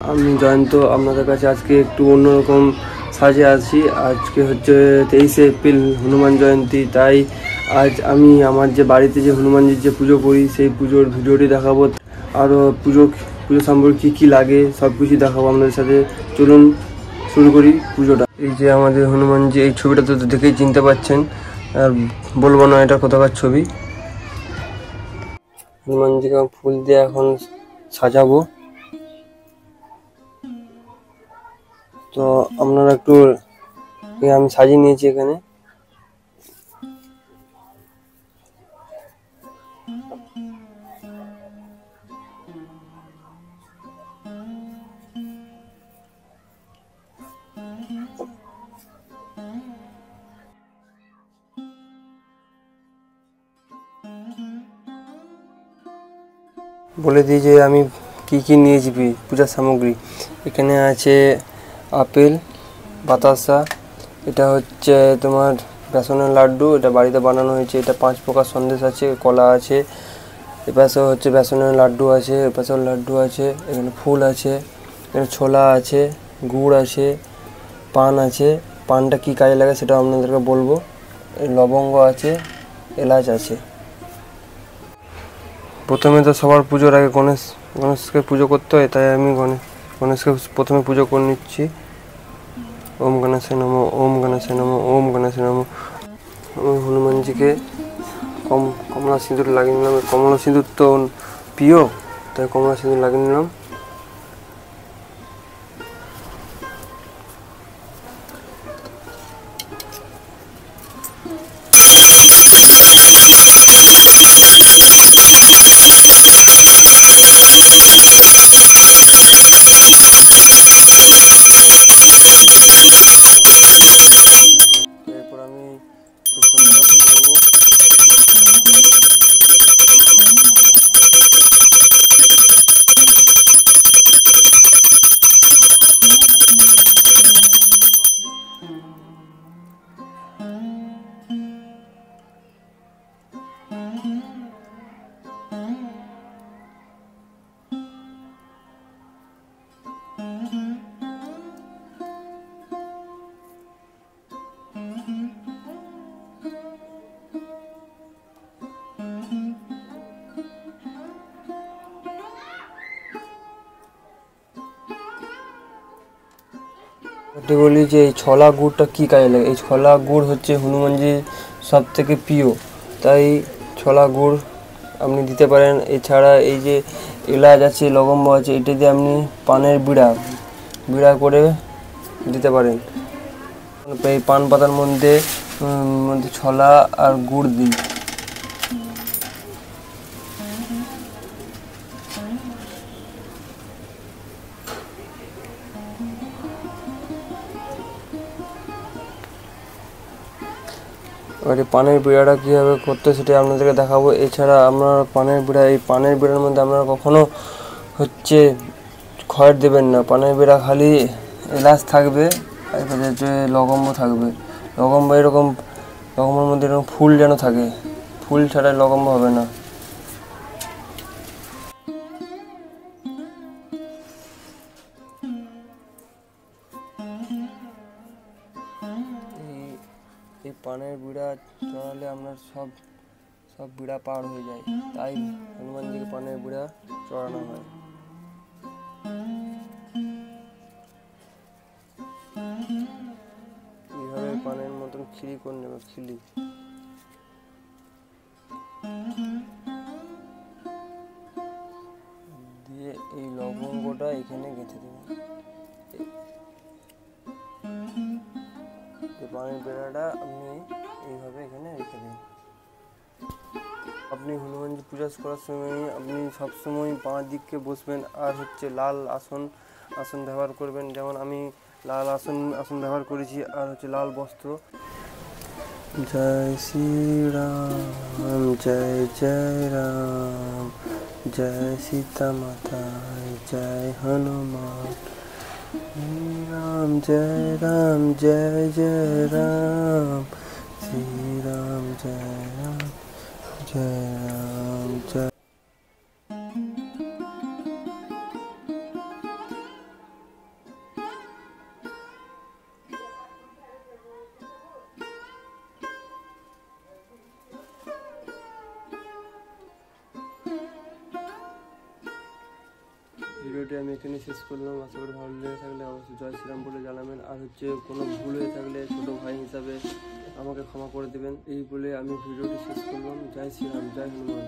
আমি জয়ন্ত আপনাদের কাছে আজকে একটু অন্যরকম সাজে আছি। আজকে হচ্ছে 23শে এপ্রিল হনুমান জয়ন্তী, তাই আজ আমি আমার যে বাড়িতে যে হনুমানজির যে পুজো করি সেই পুজোর ভিডিওটি দেখাবো। আরও পুজো সম্পর্কে কী লাগে সব কিছু দেখাবো আপনাদের সাথে। চলুন শুরু করি পুজোটা। এই যে আমাদের হনুমানজি, এই ছবিটা তো দেখেই চিনতে পারছেন, আর বলবো না এটা কোথাকার ছবি। হনুমানজিকে ফুল দিয়ে এখন সাজাবো, তো আপনারা একটু আমি সাজিয়ে নিয়েছি এখানে। বলে দিই যে আমি কি নিয়েছি পূজার সামগ্রী। এখানে আছে আপেল, বাতাসা, এটা হচ্ছে তোমার বেসনের লাড্ডু, এটা বাড়িতে বানানো হয়েছে। এটা 5 প্রকার সন্দেশ আছে, কলা আছে, এপাশে হচ্ছে বেসনের লাড্ডু আছে, এপাশেও লাড্ডু আছে, এখানে ফুল আছে, এখানে ছোলা আছে, গুড় আছে, পান আছে। পানটা কি কাজে লাগে সেটা আপনাদেরকে বলবো। লবঙ্গ আছে, এলাচ আছে। প্রথমে তো সবার পুজোর আগে গণেশকে পুজো করতে হয়, তাই আমি গণেশকে প্রথমে পুজো করে নিচ্ছি। ওম গণেশে নমঃ, ওম গণেশে নমঃ, ওম গণেশে নমঃ। হনুমানজিকে কমলা সিঁদুর লাগিয়ে নিলাম। কমলা সিঁদুর তো প্রিয়, তাই কমলা সিঁদুর লাগিয়ে নিলাম। এরপর আমি সন্ধ্যাটা পুজো করবো। বলি যে এই ছোলা গুড়টা কী কাজে লাগে। এই ছোলা গুড় হচ্ছে হনুমানজির সব থেকে প্রিয়, তাই ছোলা গুড় আপনি দিতে পারেন। এছাড়া এই যে এলাচ আছে, লবঙ্গ আছে, এটা দিয়ে আপনি পানের বিড়া করে দিতে পারেন। এই পান পাতার মধ্যে ছোলা আর গুড় দিই। এবারে পানের বিড়াটা কীভাবে করতে সেটা আপনাদেরকে দেখাবো। এছাড়া আপনার এই পানের বিড়ার মধ্যে আপনারা কখনো হচ্ছে খয়ের দেবেন না। পানের বিড়া খালি এলাচ থাকবে, এরপরে হচ্ছে লবঙ্গ থাকবে। লবঙ্গ লবঙ্গের মধ্যে এরকম ফুল যেন থাকে, ফুল ছাড়া লবঙ্গ হবে না। এই পানের বিড়া চড়ালে আপনার সব বিড়া পার হয়ে যায়, তাই হনুমানজিকে পানের বিড়া চড়ানো হয়। এইভাবে পানের মতন খিলি করে নেবে, খিলি দিয়ে এই লবঙ্গটা এখানে গেঁথে দেবেন। পানের বেড়াটা আপনি এইভাবে এখানে রেখে দিন। আপনি হনুমানজি পূজা করার সময় আপনি সবসময় বাঁ দিকে বসবেন, আর হচ্ছে লাল আসন ব্যবহার করবেন। যেমন আমি লাল আসন ব্যবহার করেছি, আর হচ্ছে লাল বস্ত্র। জয় শ্রীরাম, জয় জয় রাম, জয় সীতা মাতা, জয় হনুমান। রাম জয় রাম, জয় জয় রাম, শ্রী রাম জয় রাম, জয় রাম জয়। ভিডিওটি আমি এখানে শেষ করলাম। আশা করি ভালো লেগে থাকলে অবশ্যই জয় শ্রীরাম বলে জানাবেন। আর কোনো ভুল হয়ে থাকলে ছোটো ভাই হিসাবে আমাকে ক্ষমা করে দেবেন। এই বলে আমি ভিডিওটি শেষ করলাম। জয় শ্রীরাম, জয় হনুমান।